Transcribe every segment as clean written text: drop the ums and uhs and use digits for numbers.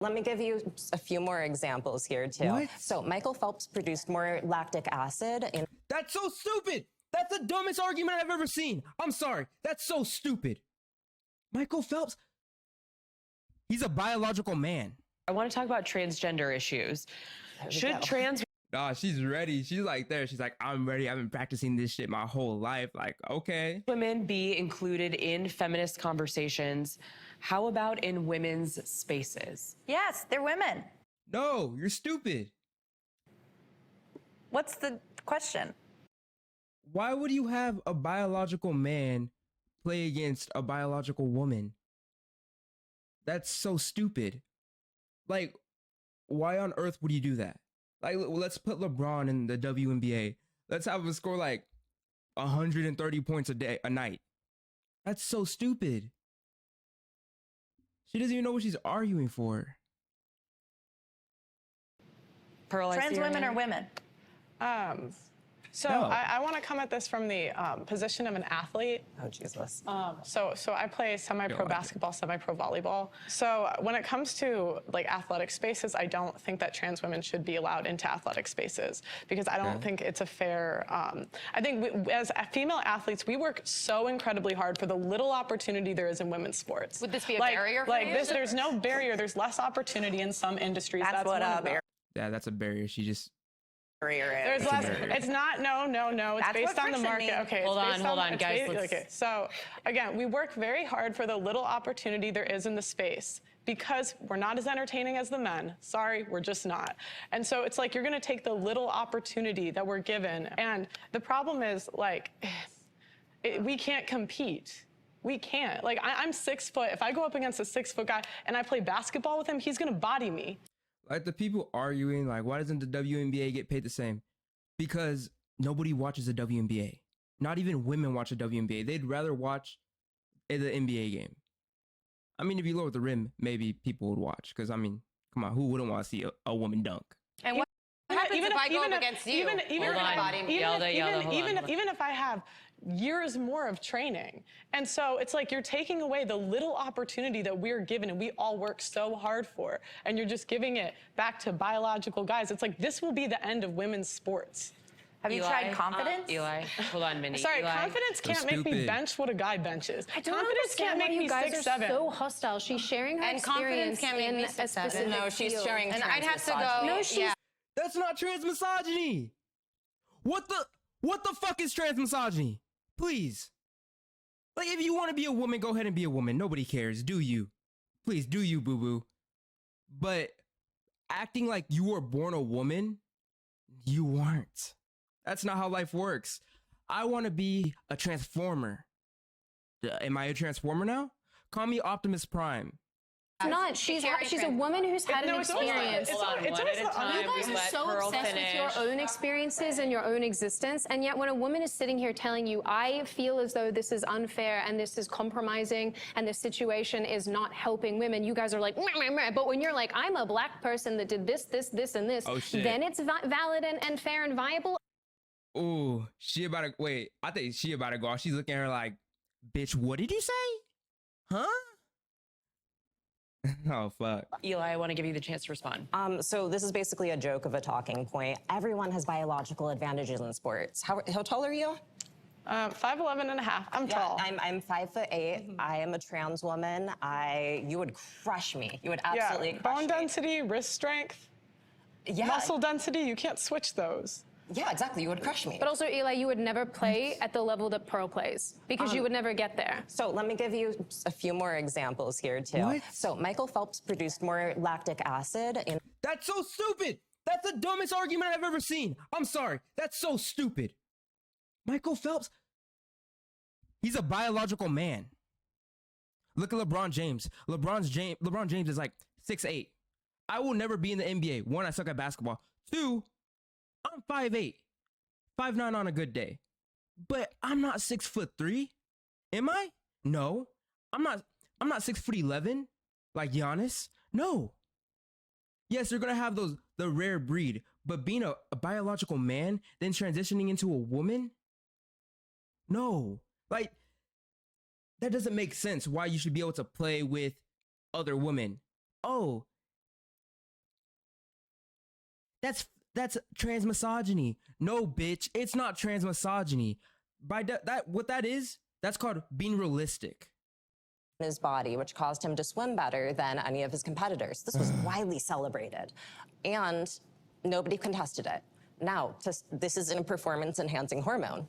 Let me give you a few more examples here, too. What? So Michael Phelps produced more lactic acid in... That's so stupid! That's the dumbest argument I've ever seen. I'm sorry. That's so stupid. Michael Phelps, he's a biological man. I want to talk about transgender issues. Should trans Nah, she's ready. She's like there. She's like, I'm ready. I've been practicing this shit my whole life. Like, okay. women be included in feminist conversations? How about in women's spaces? Yes, they're women. No, you're stupid. What's the question? Why would you have a biological man play against a biological woman? That's so stupid. Like, why on earth would you do that? Like, let's put LeBron in the WNBA. Let's have him score like 130 points a night. That's so stupid. She doesn't even know what she's arguing for. Pearl, Trans women are women. So No. I want to come at this from the position of an athlete. Oh, Jesus. So I play semi-pro basketball, semi-pro volleyball. So when it comes to like athletic spaces, I don't think that trans women should be allowed into athletic spaces because I don't think it's a fair. I think as female athletes, we work so incredibly hard for the little opportunity there is in women's sports. Would this be a barrier for you? There's no barrier. There's less opportunity in some industries. That's what one of them. Yeah, that's a barrier. She just... There's less. It's not. No. It's That's based what on the friction market. means. Okay. Hold on, It's guys. Okay. So again, we work very hard for the little opportunity there is in the space because we're not as entertaining as the men. Sorry, we're just not. And so it's like you're going to take the little opportunity that we're given, and the problem is like we can't compete. We can't. Like I'm 6 foot. If I go up against a 6 foot guy and I play basketball with him, he's going to body me. Like the people arguing, like, why doesn't the WNBA get paid the same? Because nobody watches the WNBA. Not even women watch the WNBA. They'd rather watch the NBA game. I mean, if you lower the rim, maybe people would watch. Because, I mean, come on, who wouldn't want to see a woman dunk? And what happens if I go up against you? Even Hold on. if I have years more of training. And so it's like you're taking away the little opportunity that we're given and we all work so hard for, and you're just giving it back to biological guys. It's like this will be the end of women's sports. Have you tried confidence? Eli, hold on, Minnie. Sorry, Eli. confidence can't make me stupid. bench what a guy benches. I don't Confidence can't understand make why me you guys 6'7". are so hostile. She's sharing her And confidence experience can't make in me a 6'7". specific No, she's field. sharing And trans I'd have to misogyny. go. No, she's yeah. That's not trans misogyny. What the fuck is trans misogyny? Please. Like, if you want to be a woman, go ahead and be a woman. Nobody cares. Do you? Please, do you, boo-boo. But acting like you were born a woman, you weren't. That's not how life works. I want to be a transformer. Am I a transformer now? Call me Optimus Prime. It's not. She's a woman who's had an No, it's always- experience. Hold on, it's one always at a the- time. You guys We are let so Pearl obsessed with your finish. own experiences and your own existence, and yet when a woman is sitting here telling you, I feel as though this is unfair and this is compromising and this situation is not helping women, you guys are like, meh, meh, meh. But when you're like, I'm a black person that did this, this, this, and this, Oh, shit. then it's valid and fair and viable. Ooh, she about to, wait, I think she about to go off. She's looking at her like, bitch, what did you say? Huh? Oh, fuck. Eli, I want to give you the chance to respond. So this is basically a joke of a talking point. Everyone has biological advantages in sports. How tall are you? 5'11" and a half. I'm tall. I'm 5'8". I am a trans woman. You would crush me. You would absolutely crush Bone me. density, wrist strength, Yeah. muscle density. You can't switch those. Yeah, exactly. You would crush me. But also, Eli, you would never play at the level that Pearl plays because you would never get there. So let me give you a few more examples here, too. What? So Michael Phelps produced more lactic acid in... That's so stupid. That's the dumbest argument I've ever seen. I'm sorry. That's so stupid. Michael Phelps, he's a biological man. Look at LeBron James. LeBron James is like 6'8". I will never be in the NBA. One, I suck at basketball. Two, I'm 5'8", 5'9" on a good day. But I'm not 6'3". Am I? No. I'm not 6'11", like Giannis. No. Yes, you're gonna have the rare breed, but being a biological man, then transitioning into a woman? No. Like, that doesn't make sense why you should be able to play with other women. Oh, That's trans misogyny. No, bitch, it's not trans misogyny. What that is, that's called being realistic. His body, which caused him to swim better than any of his competitors. This was widely celebrated, and nobody contested it. Now, this is a performance-enhancing hormone.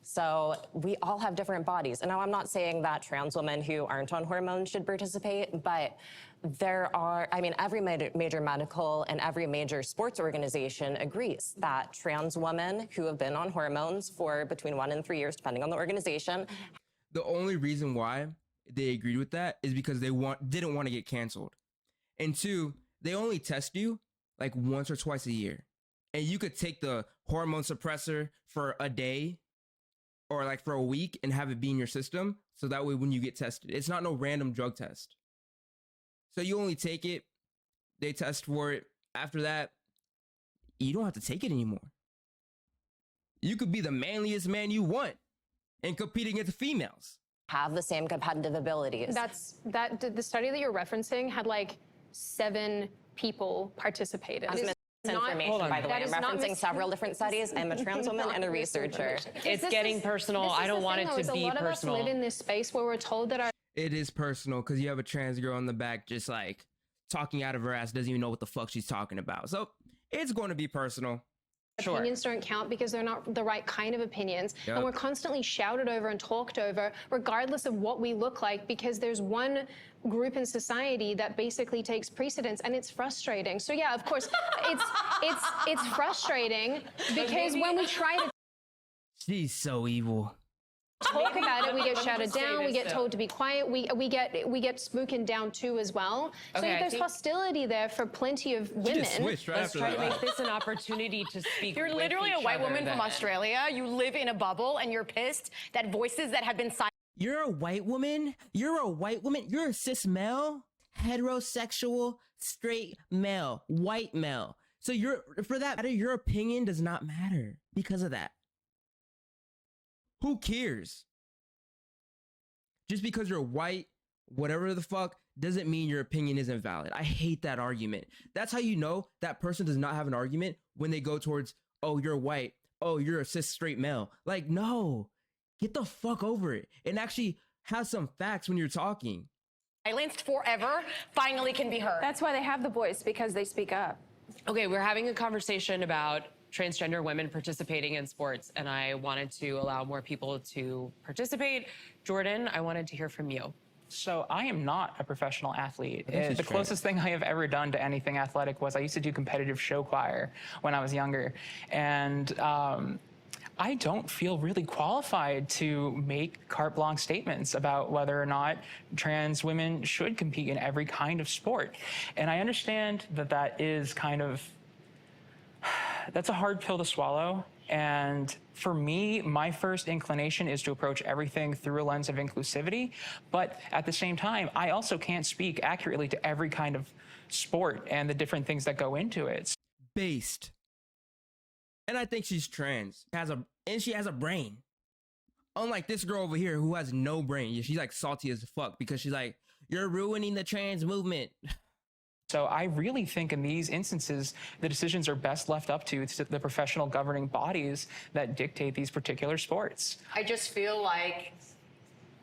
So we all have different bodies. And now I'm not saying that trans women who aren't on hormones should participate, but there are, I mean, every major medical and every major sports organization agrees that trans women who have been on hormones for between 1 and 3 years, depending on the organization. The only reason why they agreed with that is because they didn't want to get canceled. And 2, they only test you like once or twice a year. And you could take the hormone suppressor for a day or like for a week and have it be in your system. So that way when you get tested, it's not no random drug test. So you only take it, they test for it. After that, you don't have to take it anymore. You could be the manliest man you want and compete against females. Have the same competitive abilities. The study that you're referencing had like 7 people participate. Misinformation, by the way. I'm referencing several different studies. I'm a trans woman and a researcher. It's getting personal. I don't want it to be personal. A lot of us live in this space where we're told that our It is personal because you have a trans girl in the back just like talking out of her ass, doesn't even know what the fuck she's talking about. So it's going to be personal. opinions don't count because they're not the right kind of opinions. Yep. And we're constantly shouted over and talked over, regardless of what we look like, because there's one group in society that basically takes precedence, and it's frustrating. So yeah, of course, it's frustrating because when we try to She's so evil. talk about it, we get shouted down, we get told to be quiet, we get spoken down too as well. So Okay, there's hostility there for plenty of women. Switched right Let's after try to that. make this an opportunity to speak. You're with literally a each white other woman from then. Australia. You live in a bubble and you're pissed that voices that have been silent. You're a white woman? You're a white woman? You're a cis male? Heterosexual, straight male, white male. So for that matter, your opinion does not matter because of that. Who cares? Just because you're white, whatever the fuck, doesn't mean your opinion isn't valid. I hate that argument. That's how you know that person does not have an argument when they go towards, oh, you're white. Oh, you're a cis straight male. Like, no, get the fuck over it and actually have some facts when you're talking. Silenced forever finally can be heard. That's why they have the voice, because they speak up. Okay, we're having a conversation about transgender women participating in sports, and I wanted to allow more people to participate. Jordan, I wanted to hear from you. So I am not a professional athlete. This is The closest thing I have ever done to anything athletic was I used to do competitive show choir when I was younger. And I don't feel really qualified to make carte blanche statements about whether or not trans women should compete in every kind of sport. And I understand that that is kind of, that's a hard pill to swallow. And for me, my first inclination is to approach everything through a lens of inclusivity. But at the same time, I also can't speak accurately to every kind of sport and the different things that go into it. Based. And I think she's trans. And she has a brain. Unlike this girl over here who has no brain. She's like salty as fuck because she's like, you're ruining the trans movement. So I really think in these instances, the decisions are best left up to the professional governing bodies that dictate these particular sports. I just feel like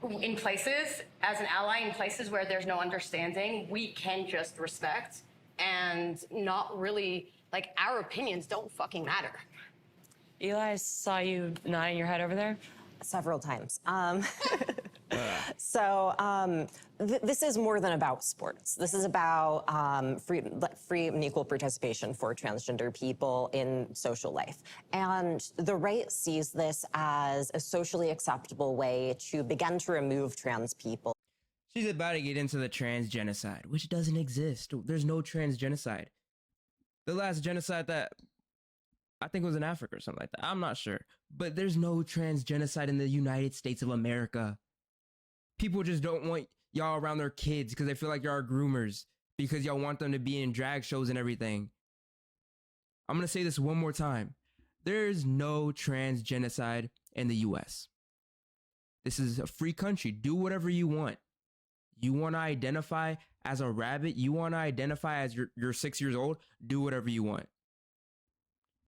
in places, as an ally, in places where there's no understanding, we can just respect and not really, like, our opinions don't fucking matter. Eli, I saw you nodding your head over there. Several times. This is more than about sports. This is about free and equal participation for transgender people in social life. And the right sees this as a socially acceptable way to begin to remove trans people. She's about to get into the trans genocide, which doesn't exist. There's no trans genocide. The last genocide that I think it was in Africa or something like that. I'm not sure. But there's no trans genocide in the United States of America. People just don't want y'all around their kids because they feel like y'all are groomers because y'all want them to be in drag shows and everything. I'm going to say this one more time. There's no trans genocide in the US. This is a free country. Do whatever you want. You want to identify as a rabbit? You want to identify as you're 6 years old? Do whatever you want.